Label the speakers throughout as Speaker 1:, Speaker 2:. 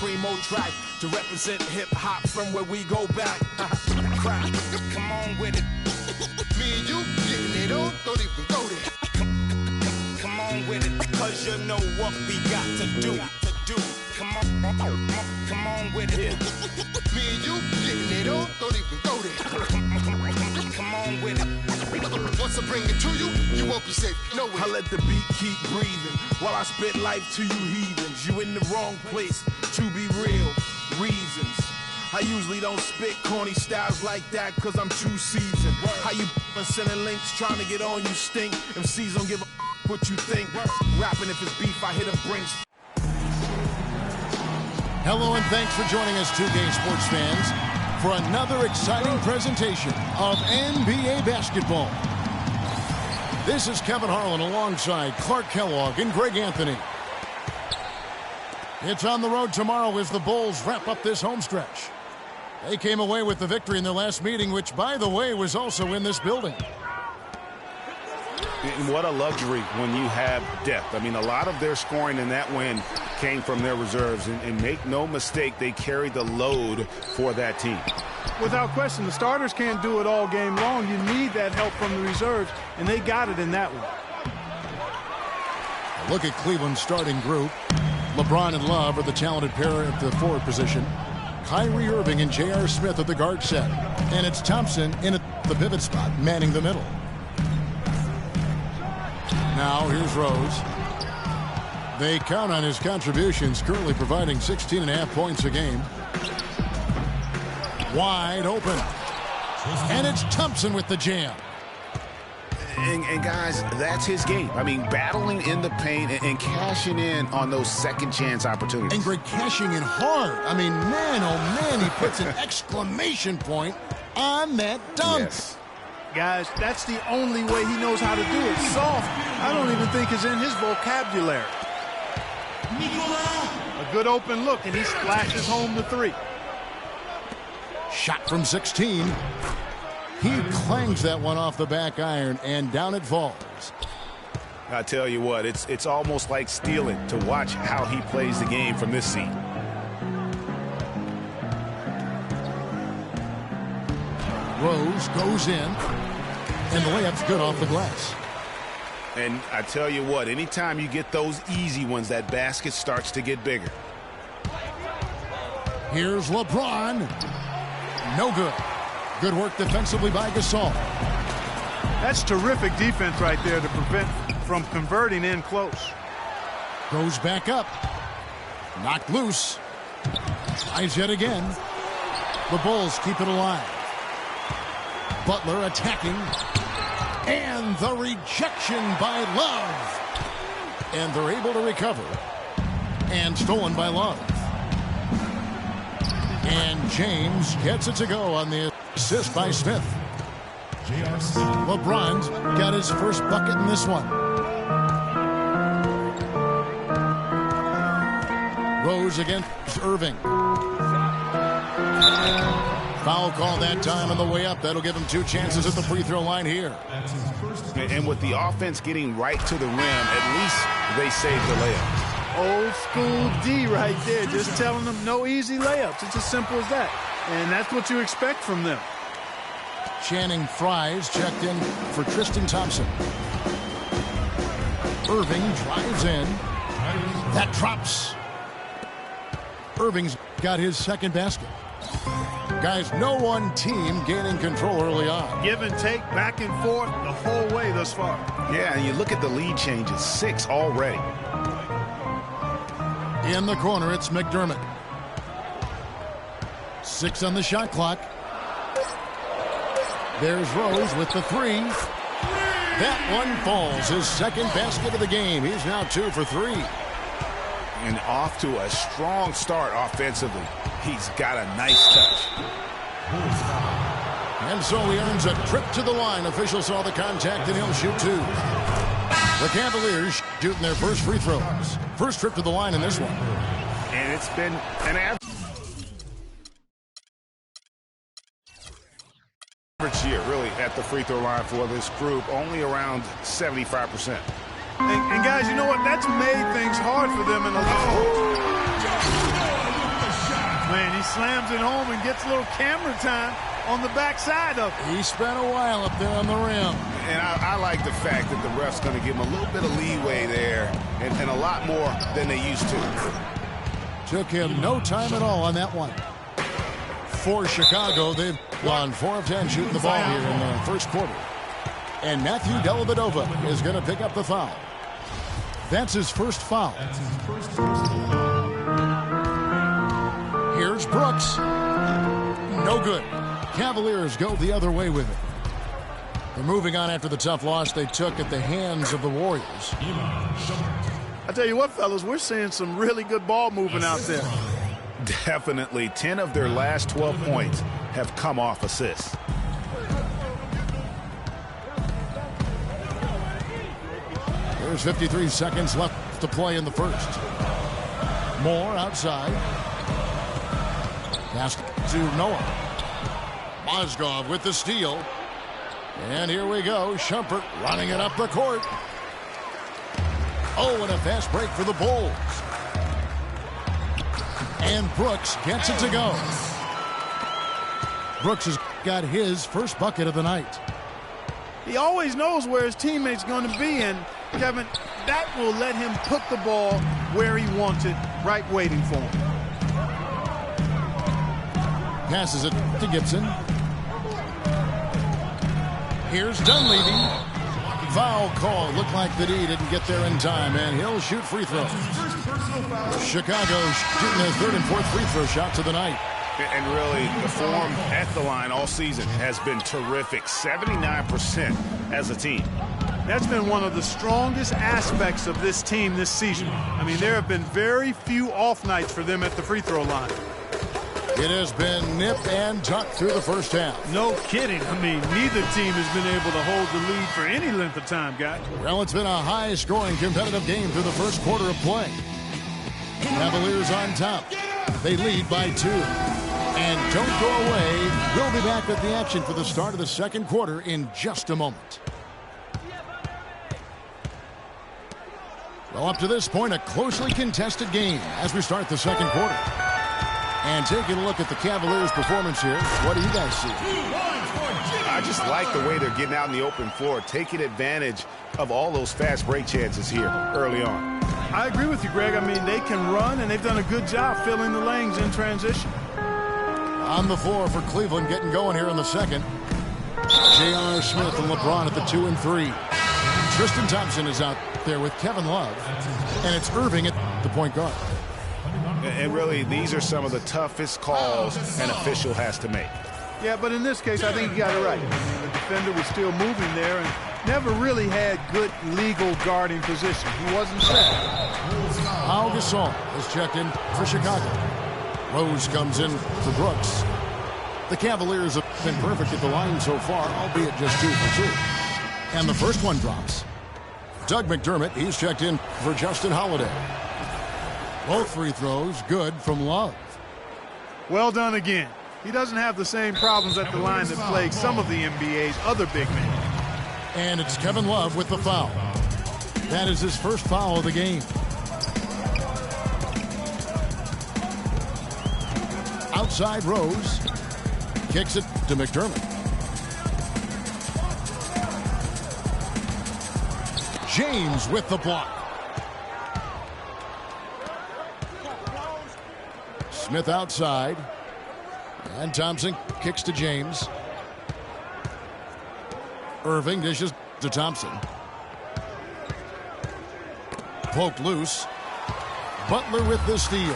Speaker 1: primo track to represent hip-hop from where we go back. Come on with it.
Speaker 2: Me and you getting it on, don't even go there.
Speaker 1: Come on with it, cause you know what we got to do. Come on with it.
Speaker 2: Me and you getting it on, don't even go there.
Speaker 1: Come on with it.
Speaker 2: Once I bring it to you, you won't be safe. No way.
Speaker 1: I let the beat keep breathing while I spit life to you heathens. You in the wrong place, to be real, reasons. I usually don't spit corny styles like that cause I'm too seasoned. How you sending links trying to get on you stink. MCs don't give a what you think. Rapping if it's beef, I hit a brinks.
Speaker 3: Hello and thanks for joining us 2K Sports fans for another exciting presentation of NBA basketball. This is Kevin Harlan alongside Clark Kellogg and Greg Anthony. It's on the road tomorrow as the Bulls wrap up this home stretch. They came away with the victory in their last meeting, which, by the way, was also in this building.
Speaker 4: And what a luxury when you have depth. I mean, a lot of their scoring in that win came from their reserves. And make no mistake, they carried the load for that team.
Speaker 5: Without question, the starters can't do it all game long. You need that help from the reserves, and they got it in that one.
Speaker 3: Look at Cleveland's starting group. LeBron and Love are the talented pair at the forward position. Kyrie Irving and J.R. Smith at the guard set. And it's Thompson in at the pivot spot, manning the middle. Now, here's Rose. They count on his contributions, currently providing 16.5 points a game. Wide open. And it's Thompson with the jam.
Speaker 4: And guys, that's his game. I mean, battling in the paint and cashing in on those second chance opportunities.
Speaker 3: And Greg cashing in hard. I mean, man, oh man, he puts an exclamation point on that dunk.
Speaker 4: Yes.
Speaker 5: Guys, that's the only way he knows how to do it. Soft, I don't even think is in his vocabulary. A good open look, and he splashes home the three.
Speaker 3: Shot from 16. He clangs that one off the back iron, and down it falls.
Speaker 4: I tell you what, it's almost like stealing to watch how he plays the game from this seat.
Speaker 3: Rose goes in, and the layup's good off the glass.
Speaker 4: And I tell you what, anytime you get those easy ones, that basket starts to get bigger.
Speaker 3: Here's LeBron. No good. Good work defensively by Gasol.
Speaker 5: That's terrific defense right there to prevent from converting in close.
Speaker 3: Goes back up. Knocked loose. Tries yet again. The Bulls keep it alive. Butler attacking. And the rejection by Love. And they're able to recover. And stolen by Love. And James gets it to go on the assist by Smith. LeBron's got his first bucket in this one. Rose against Irving. Foul call that time on the way up. That'll give him 2 chances at the free throw line here.
Speaker 4: And with the offense getting right to the rim, at least they saved the layup.
Speaker 5: Old school D right there, just telling them no easy layups. It's as simple as that. And that's what you expect from them.
Speaker 3: Channing Fries checked in for Tristan Thompson. Irving drives in. That drops. Irving's got his second basket. Guys, no one team gaining control early on.
Speaker 5: Give and take, back and forth, the whole way thus far.
Speaker 4: Yeah, and you look at the lead changes, 6 already.
Speaker 3: In the corner, it's McDermott. 6 on the shot clock. There's Rose with the 3. That one falls. His second basket of the game. He's now 2 for 3.
Speaker 4: And off to a strong start offensively. He's got a nice touch.
Speaker 3: And so he earns a trip to the line. Officials saw the contact, and he'll shoot 2. The Cavaliers shooting their first free throws. First trip to the line in this one.
Speaker 4: And it's been an average year, really, at the free throw line for this group. Only around 75%.
Speaker 5: And guys, you know what? That's made things hard for them in the slams it home and gets a little camera time on the backside of it.
Speaker 3: He spent a while up there on the rim.
Speaker 4: And I like the fact that the ref's going to give him a little bit of leeway there and a lot more than they used to.
Speaker 3: Took him no time at all on that one. For Chicago, they've gone 4 of 10 shooting the ball here in the first quarter. And Matthew Dellavedova is going to pick up the foul. That's his first foul. Here's Brooks. No good. Cavaliers go the other way with it. They're moving on after the tough loss they took at the hands of the Warriors.
Speaker 5: I tell you what, fellas, we're seeing some really good ball moving out there.
Speaker 4: Definitely. 10 of their last 12 points have come off assists.
Speaker 3: There's 53 seconds left to play in the first. Moore outside. Pass to Noah. Mozgov with the steal. And here we go. Shumpert running it up the court. Oh, and a fast break for the Bulls. And Brooks gets it to go. Brooks has got his first bucket of the night.
Speaker 5: He always knows where his teammate's going to be, and Kevin, that will let him put the ball where he wants it, right waiting for him.
Speaker 3: Passes it to Gibson. Here's Dunleavy. Foul call. Looked like the D didn't get there in time, and he'll shoot free throws. Chicago shooting their third and fourth free throw shots of the night.
Speaker 4: And really, the form at the line all season has been terrific. 79% as a team.
Speaker 5: That's been one of the strongest aspects of this team this season. I mean, there have been very few off nights for them at the free throw line.
Speaker 3: It has been nip and tuck through the first half.
Speaker 5: No kidding. I mean, neither team has been able to hold the lead for any length of time, guys.
Speaker 3: Well, it's been a high-scoring, competitive game through the first quarter of play. Cavaliers on top. They lead by 2. And don't go away. We'll be back with the action for the start of the second quarter in just a moment. Well, up to this point, a closely contested game as we start the second quarter. And taking a look at the Cavaliers' performance here, what do you guys see?
Speaker 4: I just like the way they're getting out in the open floor, taking advantage of all those fast break chances here early on.
Speaker 5: I agree with you, Greg. I mean, they can run, and they've done a good job filling the lanes in transition.
Speaker 3: On the floor for Cleveland, getting going here in the second. J.R. Smith and LeBron at the 2 and 3. Tristan Thompson is out there with Kevin Love, and it's Irving at the point guard.
Speaker 4: And really, these are some of the toughest calls an official has to make.
Speaker 5: Yeah, but in this case, I think you got it right. The defender was still moving there and never really had good legal guarding position. He wasn't set.
Speaker 3: Pau Gasol is checked in for Chicago. Rose comes in for Brooks. The Cavaliers have been perfect at the line so far, albeit just 2 for 2. And the first one drops. Doug McDermott, he's checked in for Justin Holiday. Both free throws good from Love.
Speaker 5: Well done again. He doesn't have the same problems at the line that plague some of the NBA's other big men.
Speaker 3: And it's Kevin Love with the foul. That is his first foul of the game. Outside Rose. Kicks it to McDermott. James with the block. Smith outside. And Thompson kicks to James. Irving dishes to Thompson. Poked loose. Butler with the steal.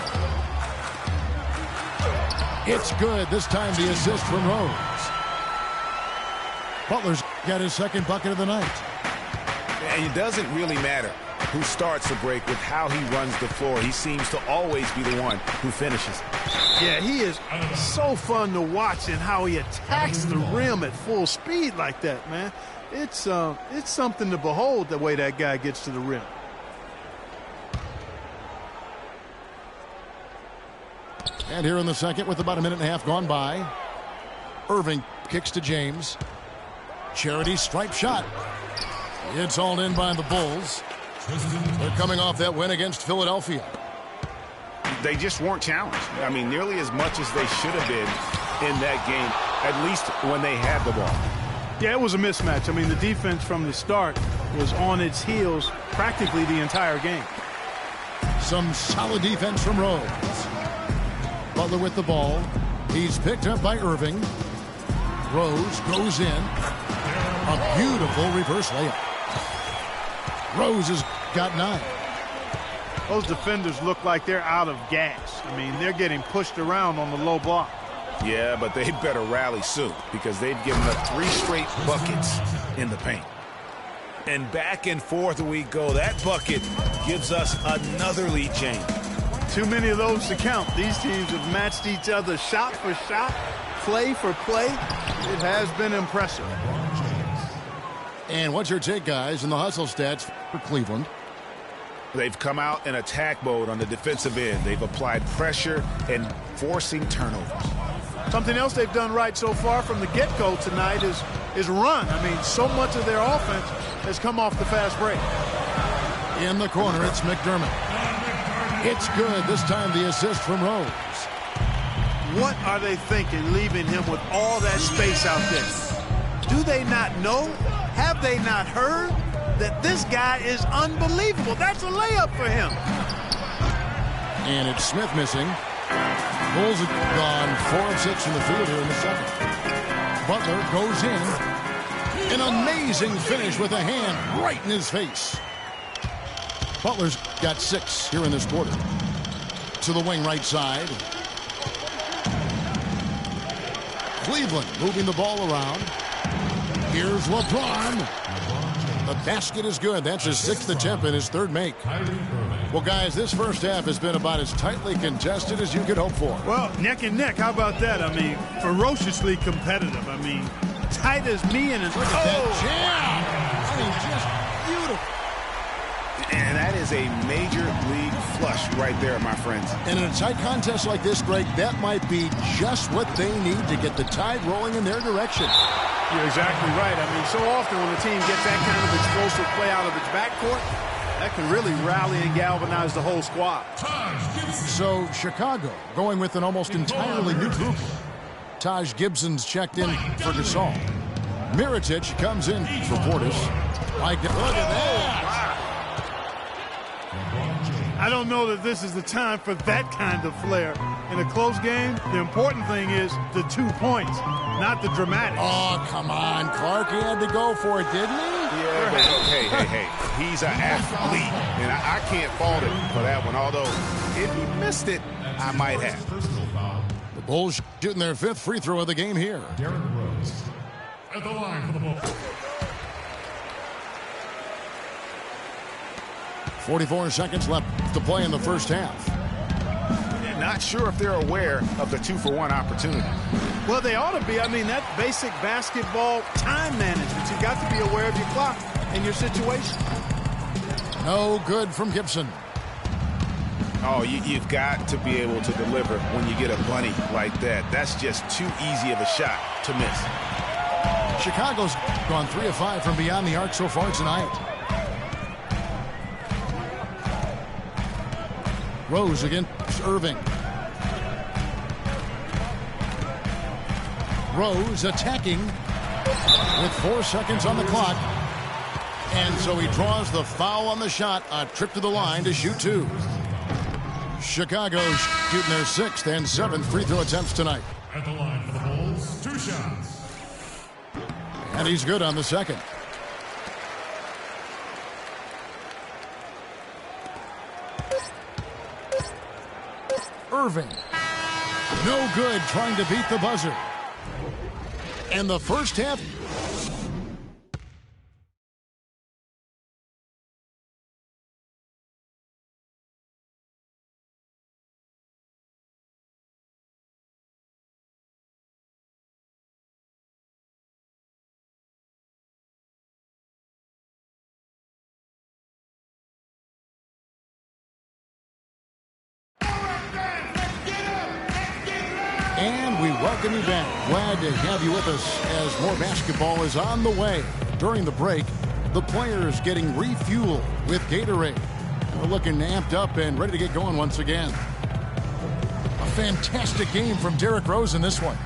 Speaker 3: It's good. This time the assist from Rose. Butler's got his second bucket of the night.
Speaker 4: And it doesn't really matter who starts the break with how he runs the floor. He seems to always be the one who finishes.
Speaker 5: Yeah, he is so fun to watch and how he attacks the rim at full speed like that, man. It's something to behold the way that guy gets to the rim.
Speaker 3: And here in the second with about a minute and a half gone by. Irving kicks to James. Charity stripe shot. It's hauled in by the Bulls. They're coming off that win against Philadelphia.
Speaker 4: they just weren't challenged. I mean, nearly as much as they should have been in that game, at least when they had the ball.
Speaker 5: Yeah, it was a mismatch. I mean, the defense from the start was on its heels practically the entire game.
Speaker 3: Some solid defense from Rose. Butler with the ball. He's picked up by Irving. Rose goes in. A beautiful reverse layup. Rose has got 9.
Speaker 5: Those defenders look like they're out of gas. I mean, they're getting pushed around on the low block.
Speaker 4: Yeah, but they better rally soon because they've given up 3 straight buckets in the paint. And back and forth we go. That bucket gives us another lead change.
Speaker 5: Too many of those to count. These teams have matched each other shot for shot, play for play. It has been impressive.
Speaker 3: And what's your take, guys, in the hustle stats for Cleveland?
Speaker 4: They've come out in attack mode on the defensive end. They've applied pressure and forcing turnovers.
Speaker 5: Something else they've done right so far from the get-go tonight is run. I mean, so much of their offense has come off the fast break.
Speaker 3: In the corner, it's McDermott. It's good. This time the assist from Rose.
Speaker 5: What are they thinking, leaving him with all that space out there? Do they not know? Have they not heard that this guy is unbelievable? That's a layup for him.
Speaker 3: And it's Smith missing. Bulls have gone 4 of 6 in the field here in the second. Butler goes in. An amazing finish with a hand right in his face. Butler's got 6 here in this quarter. To the wing right side. Cleveland moving the ball around. Here's LeBron. The basket is good. That's his 6th attempt and his 3rd make. Well, guys, this first half has been about as tightly contested as you could hope for.
Speaker 5: Well, neck and neck. How about that? I mean, ferociously competitive. I mean, tight as me and
Speaker 3: look at that jam. I mean, just beautiful.
Speaker 4: And that is a major league flush right there, my friends.
Speaker 3: And in a tight contest like this, Greg, that might be just what they need to get the tide rolling in their direction.
Speaker 5: You're exactly right. I mean, so often when a team gets that kind of explosive play out of its backcourt, that can really rally and galvanize the whole squad.
Speaker 3: So Chicago going with an almost entirely new group. Taj Gibson's checked in for Gasol. Mirotic comes in for Portis. Look at that.
Speaker 5: I don't know that this is the time for that kind of flair. In a close game, the important thing is the 2 points, not the dramatics.
Speaker 3: Oh, come on. Clark, he had to go for it, didn't he?
Speaker 4: Yeah, but hey. He's an athlete, and I can't fault him for that one. Although, if he missed it, I might have.
Speaker 3: The Bulls shooting their 5th free throw of the game here.
Speaker 6: Derrick Rose at the line for the Bulls.
Speaker 3: 44 seconds left to play in the first half.
Speaker 4: Not sure if they're aware of the 2-for-1 opportunity.
Speaker 5: Well, they ought to be. I mean, that's basic basketball time management. You've got to be aware of your clock and your situation.
Speaker 3: No good from Gibson.
Speaker 4: Oh, you've got to be able to deliver when you get a bunny like that. That's just too easy of a shot to miss.
Speaker 3: Chicago's gone 3 of 5 from beyond the arc so far tonight. Rose against Irving. Rose attacking with 4 seconds on the clock. And so he draws the foul on the shot. A trip to the line to shoot 2. Chicago shooting their 6th and 7th free throw attempts tonight.
Speaker 6: At the line for the Bulls, 2 shots.
Speaker 3: And he's good on the 2nd. Irving. No good trying to beat the buzzer. And the first half. And we welcome you back. Glad to have you with us as more basketball is on the way. During the break, the players getting refueled with Gatorade. And we're looking amped up and ready to get going once again. fantastic game from Derrick Rose in this one.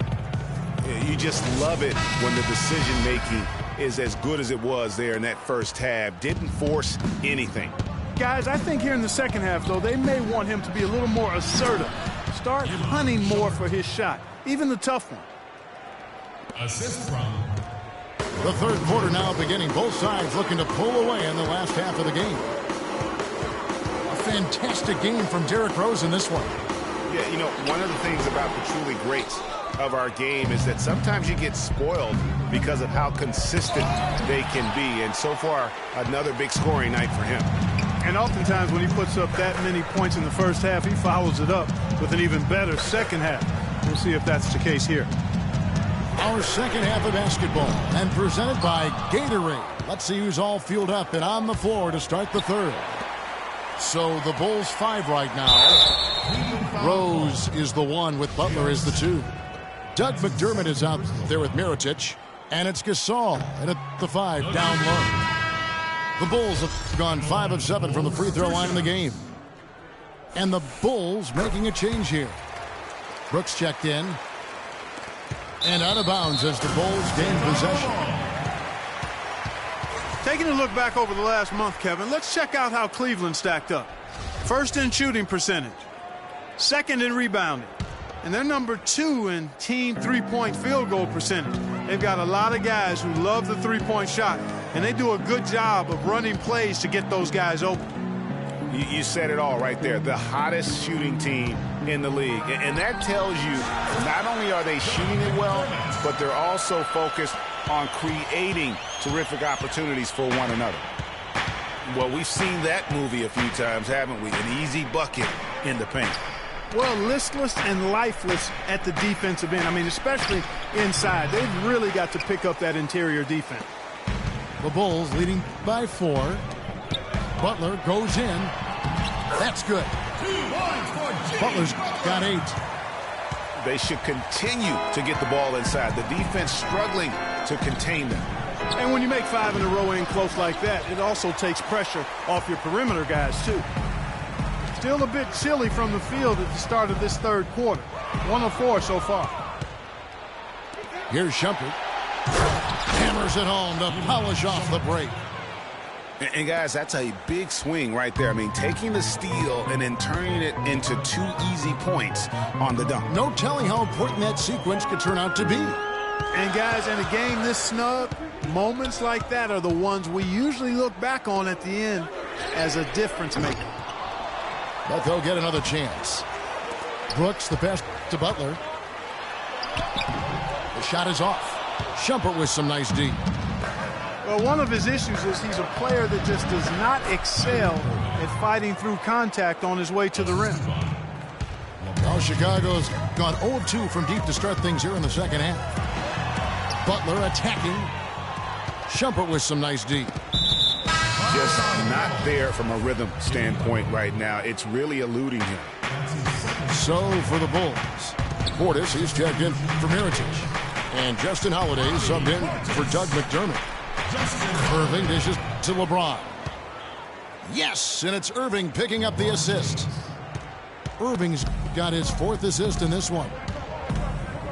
Speaker 4: You just love it when the decision-making is as good as it was there in that first half. Didn't force anything.
Speaker 5: Guys, I think here in the second half, though, they may want him to be a little more assertive. Start hunting more for his shot, even the tough one.
Speaker 6: Assist from
Speaker 3: The third quarter now beginning. Both sides looking to pull away in the last half of the game. A fantastic game from Derrick Rose in this one.
Speaker 4: Yeah, you know, one of the things about the truly greats of our game is that sometimes you get spoiled because of how consistent they can be. And so far, another big scoring night for him.
Speaker 5: And oftentimes when he puts up that many points in the first half, he follows it up with an even better second half. We'll see if that's the case here.
Speaker 3: Our second half of basketball, and presented by Gatorade. Let's see who's all fueled up and on the floor to start the third. So the Bulls 5 right now. Rose is the 1 with Butler as the 2. Doug McDermott is out there with Mirotic. And it's Gasol and at the 5 down low. The Bulls have gone 5 of 7 from the free throw line in the game. And the Bulls making a change here. Brooks checked in. And out of bounds as the Bulls gain possession.
Speaker 5: Taking a look back over the last month, Kevin, let's check out how Cleveland stacked up. First in shooting percentage. Second in rebounding. And they're number 2 in team three-point field goal percentage. They've got a lot of guys who love the three-point shot, and they do a good job of running plays to get those guys open.
Speaker 4: You said it all right there. The hottest shooting team in the league. And that tells you not only are they shooting it well, but they're also focused on creating terrific opportunities for one another. Well, we've seen that movie a few times, haven't we? An easy bucket in the paint.
Speaker 5: Well, listless and lifeless at the defensive end. I mean, especially inside. They've really got to pick up that interior defense.
Speaker 3: The Bulls leading by 4. Butler goes in. That's good. Butler's got 8.
Speaker 4: They should continue to get the ball inside. The defense struggling to contain them.
Speaker 5: And when you make 5 in a row in close like that, it also takes pressure off your perimeter guys, too. Still a bit chilly from the field at the start of this third quarter. 1 of 4 so far.
Speaker 3: Here's Shumpert. Hammers it home to polish off the break.
Speaker 4: And guys, that's a big swing right there. I mean, taking the steal and then turning it into 2 easy points on the dunk.
Speaker 3: No telling how important that sequence could turn out to be.
Speaker 5: And guys, in a game this snug, moments like that are the ones we usually look back on at the end as a difference maker.
Speaker 3: But they'll get another chance. Brooks, the pass to Butler. The shot is off. Shumpert with some nice D.
Speaker 5: Well, one of his issues is he's a player that just does not excel at fighting through contact on his way to the rim.
Speaker 3: Now Chicago's gone 0 of 2 from deep to start things here in the second half. Butler attacking. Shumpert with some nice D.
Speaker 4: Just not there from a rhythm standpoint right now. It's really eluding him.
Speaker 3: So for the Bulls, Portis, he's checked in for Mirotic. And Justin Holiday subbed in for Doug McDermott. Irving dishes to LeBron. Yes, and it's Irving picking up the assist. Irving's got his 4th assist in this one.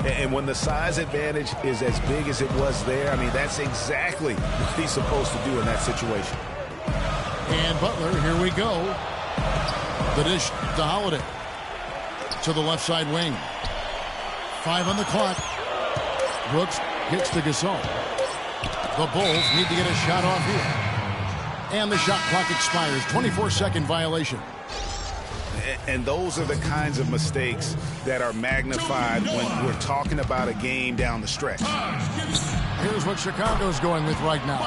Speaker 4: And when the size advantage is as big as it was there, I mean, that's exactly what he's supposed to do in that situation.
Speaker 3: And Butler, here we go. The dish to Holiday. To the left side wing. 5 on the clock. Brooks gets to Gasol. The Bulls need to get a shot off here. And the shot clock expires. 24-second violation.
Speaker 4: And those are the kinds of mistakes that are magnified when we're talking about a game down the stretch.
Speaker 3: Here's what Chicago's going with right now.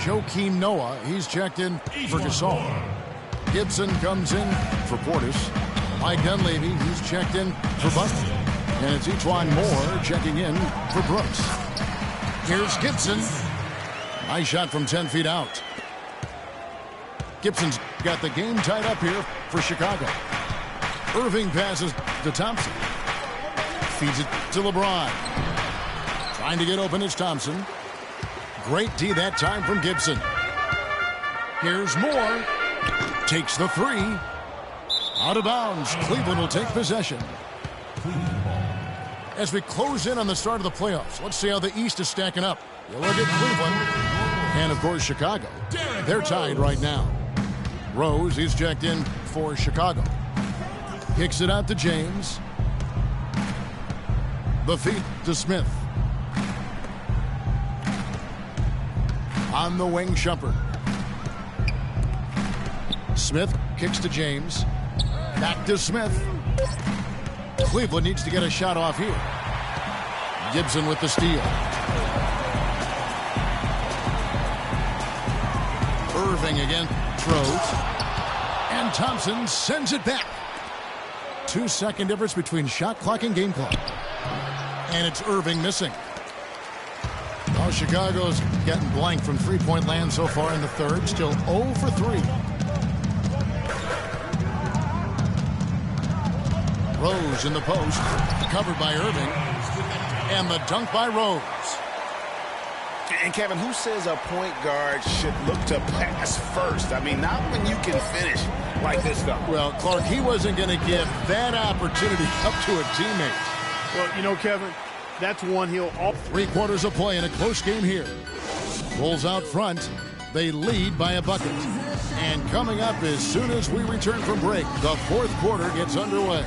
Speaker 3: Joakim Noah, he's checked in for Gasol. Gibson comes in for Portis. Mike Dunleavy, he's checked in for Butler. And it's Etuan Moore checking in for Brooks. Here's Gibson. Nice shot from 10 feet out. Gibson's got the game tied up here for Chicago. Irving passes to Thompson. Feeds it to LeBron. Trying to get open is Thompson. Great D that time from Gibson. Here's Moore. Takes the 3. Out of bounds. Cleveland will take possession.
Speaker 6: Cleveland ball.
Speaker 3: As we close in on the start of the playoffs, let's see how the East is stacking up. You look at Cleveland and, of course, Chicago. They're tied right now. Rose, he's checked in for Chicago. Kicks it out to James. The feed to Smith. On the wing, Shumpert. Smith kicks to James. Back to Smith. Cleveland needs to get a shot off here. Gibson with the steal. Irving again throws. And Thompson sends it back. 2-second difference between shot clock and game clock. And it's Irving missing. Now Chicago's getting blank from three-point land so far in the third. Still 0 for 3. Rose in the post. Covered by Irving. And the dunk by Rose.
Speaker 4: And Kevin, who says a point guard should look to pass first? I mean, not when you can finish like this stuff.
Speaker 3: Well, Clark, he wasn't going to give that opportunity up to a teammate.
Speaker 5: Well, you know, Kevin, that's one he'll...
Speaker 3: 3 quarters of play in a close game here. Bulls out front. They lead by a bucket. And coming up as soon as we return from break, the fourth quarter gets underway.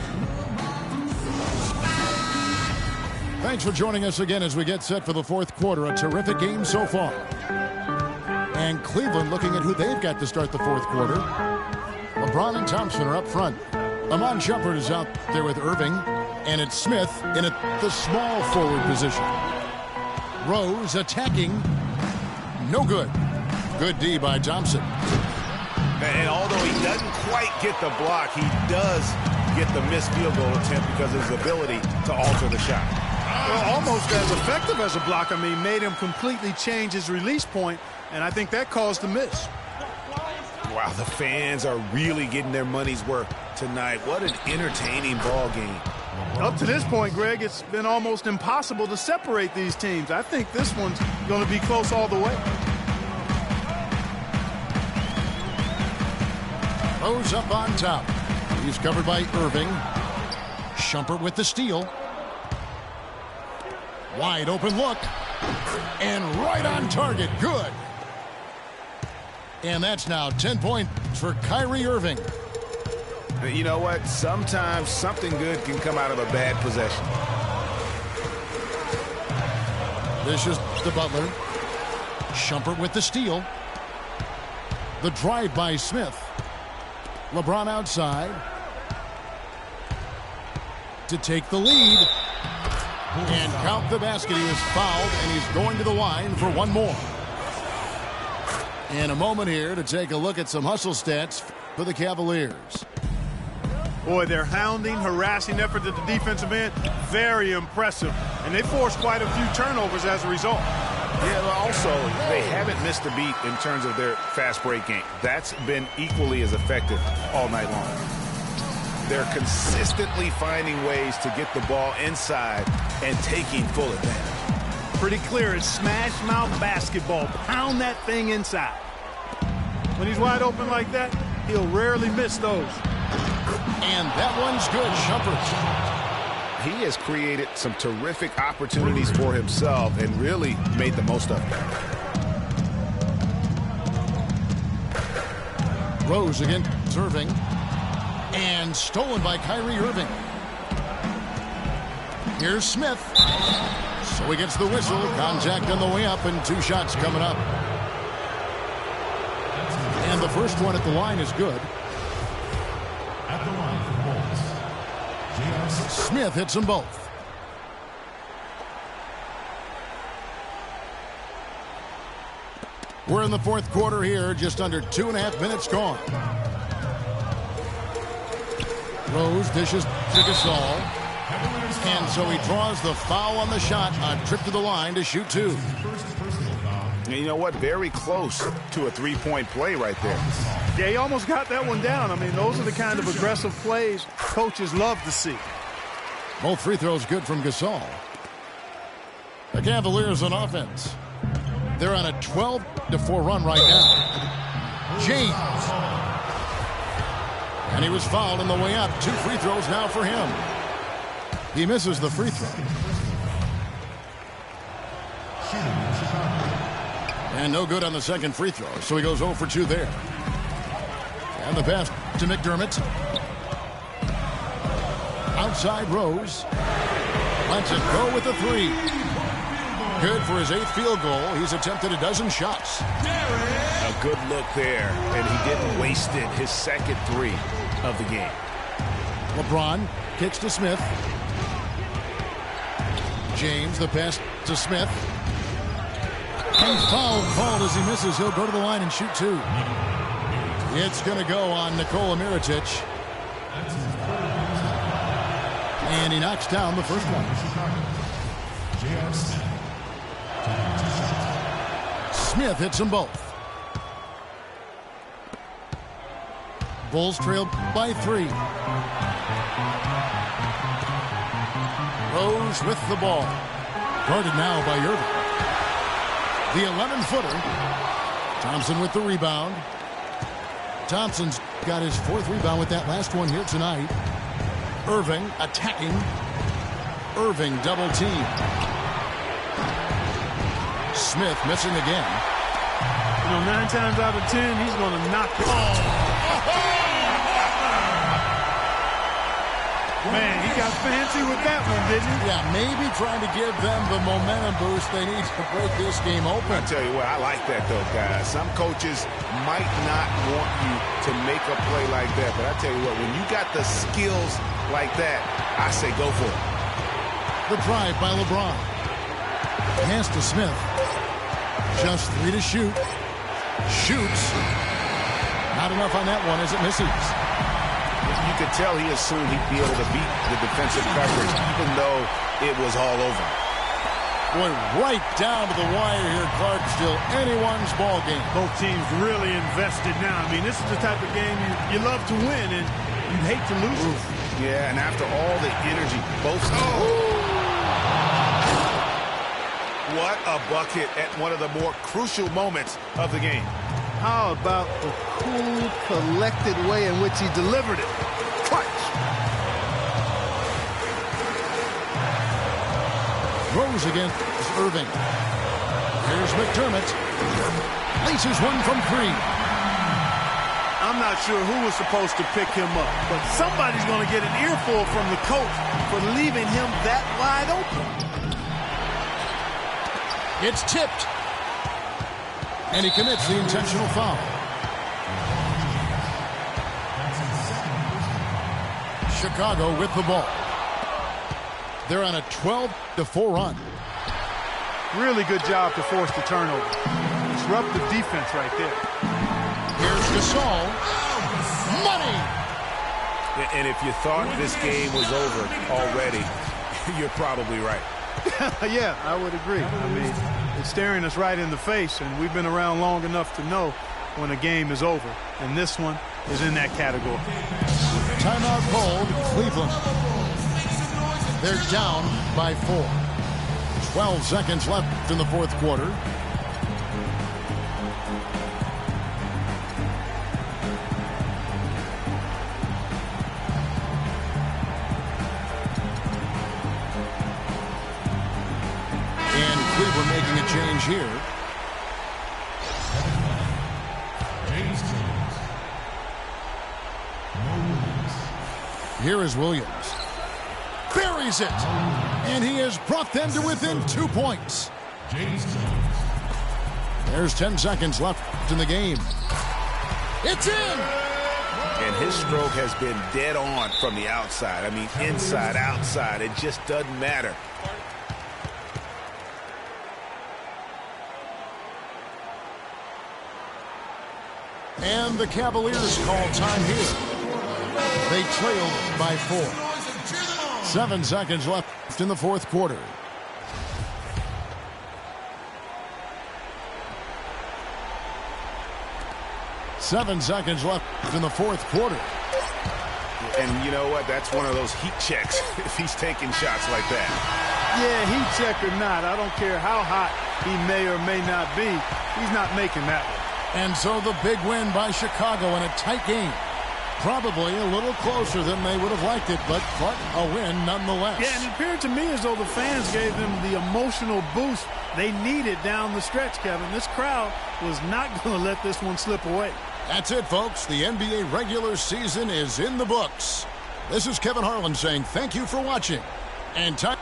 Speaker 3: Thanks for joining us again as we get set for the fourth quarter. A terrific game so far. And Cleveland looking at who they've got to start the fourth quarter. LeBron and Thompson are up front. Amon Shumpert is out there with Irving. And it's Smith in the small forward position. Rose attacking. No good. Good D by Thompson.
Speaker 4: And although he doesn't quite get the block, he does get the missed field goal attempt because of his ability to alter the shot.
Speaker 5: Well, almost as effective as a block. I mean, made him completely change his release point, and I think that caused the miss.
Speaker 4: Wow, the fans are really getting their money's worth tonight. What an entertaining ball game.
Speaker 5: Up to this point, Greg, it's been almost impossible to separate these teams. I think this one's going to be close all the way.
Speaker 3: Rose up on top. He's covered by Irving. Shumpert with the steal. Wide open look. And right on target. Good. And that's now 10 points for Kyrie Irving.
Speaker 4: You know what? Sometimes something good can come out of a bad possession.
Speaker 3: This is the Butler. Shumpert with the steal. The drive by Smith. LeBron outside. To take the lead. And count the basket. He was fouled, and he's going to the line for one more. And a moment here to take a look at some hustle stats for the Cavaliers.
Speaker 5: Boy, their hounding, harassing effort at the defensive end, very impressive. And they forced quite a few turnovers as a result.
Speaker 4: Yeah, but also, they haven't missed a beat in terms of their fast break game. That's been equally as effective all night long. They're consistently finding ways to get the ball inside and taking full advantage.
Speaker 5: Pretty clear, it's smash mouth basketball. Pound that thing inside. When he's wide open like that, he'll rarely miss those.
Speaker 3: And that one's good. Shumpert.
Speaker 4: He has created some terrific opportunities for himself and really made the most of them.
Speaker 3: Rose again serving. And stolen by Kyrie Irving. Here's Smith. So he gets the whistle. Contact on the way up and 2 shots coming up. And the first one at the line is good.
Speaker 6: At the line for Bulls,
Speaker 3: Smith hits them both. We're in the fourth quarter here. Just under 2.5 minutes gone. Rose dishes to Gasol. And so he draws the foul on the shot. A trip to the line to shoot 2.
Speaker 4: And you know what? Very close to a three-point play right there.
Speaker 5: Yeah, he almost got that one down. I mean, those are the kind of aggressive plays coaches love to see.
Speaker 3: Both free throws good from Gasol. The Cavaliers on offense. They're on a 12-4 run right now. James. And he was fouled on the way up. 2 free throws now for him. He misses the free throw. And no good on the second free throw, so he goes 0 for 2 there. And the pass to McDermott. Outside Rose. Lets it go with the 3. Good for his 8th field goal. He's attempted a dozen shots.
Speaker 4: A good look there, and he didn't waste it. His second 3 of the game.
Speaker 3: LeBron kicks to Smith. James, the pass to Smith. And foul called as he misses. He'll go to the line and shoot 2. It's going to go on Nikola Mirotic. And he knocks down the first one. Smith hits them both. Bulls trail by 3. Rose with the ball. Guarded now by Irving. The 11-footer. Thompson with the rebound. Thompson's got his 4th rebound with that last one here tonight. Irving attacking. Irving double team. Smith missing again.
Speaker 5: You know, 9 times out of 10, he's going to knock it. Man, he got fancy with that one, didn't he?
Speaker 3: Yeah, maybe trying to give them the momentum boost they need to break this game open.
Speaker 4: I tell you what, I like that, though, guys. Some coaches might not want you to make a play like that, but I tell you what, when you got the skills like that, I say go for it.
Speaker 3: The drive by LeBron. Pass to Smith. Just 3 to shoot. Shoots. Not enough on that one as it misses.
Speaker 4: You could tell he assumed he'd be able to beat the defensive coverage, even though it was all over.
Speaker 3: Boy, right down to the wire here, Clark. Still anyone's ball game.
Speaker 5: Both teams really invested now. I mean, this is the type of game you love to win, and you'd hate to lose it.
Speaker 4: Yeah, and after all the energy, both... What a bucket at one of the more crucial moments of the game.
Speaker 5: How about the cool, collected way in which he delivered it? Clutch.
Speaker 3: Rose against Irving. Here's McDermott. Laces one from 3.
Speaker 5: I'm not sure who was supposed to pick him up, but somebody's going to get an earful from the coach for leaving him that wide open.
Speaker 3: It's tipped. And he commits the intentional foul. Chicago with the ball. They're on a 12-4 run.
Speaker 5: Really good job to force the turnover. Disruptive defense right there.
Speaker 3: Here's Gasol. Money!
Speaker 4: And if you thought this game was over already, you're probably right.
Speaker 5: Yeah, I would agree. I mean, it's staring us right in the face, and we've been around long enough to know when a game is over. And this one is in that category.
Speaker 3: Timeout called Cleveland. They're down by 4. 12 seconds left in the 4th quarter. And Cleveland making a change here. Here is Williams. Buries it. And he has brought them to within 2 points. There's 10 seconds left in the game. It's in.
Speaker 4: And his stroke has been dead on from the outside. I mean, inside, outside. It just doesn't matter.
Speaker 3: And the Cavaliers call time here. They trailed by 4. 7 seconds left in the 4th quarter. Seven seconds left in the 4th quarter.
Speaker 4: And you know what? That's one of those heat checks if he's taking shots like that.
Speaker 5: Yeah, heat check or not, I don't care how hot he may or may not be. He's not making that one.
Speaker 3: And so the big win by Chicago in a tight game. Probably a little closer than they would have liked it, but a win nonetheless.
Speaker 5: Yeah, and it appeared to me as though the fans gave them the emotional boost they needed down the stretch, Kevin. This crowd was not going to let this one slip away.
Speaker 3: That's it, folks. The NBA regular season is in the books. This is Kevin Harlan saying thank you for watching. And time.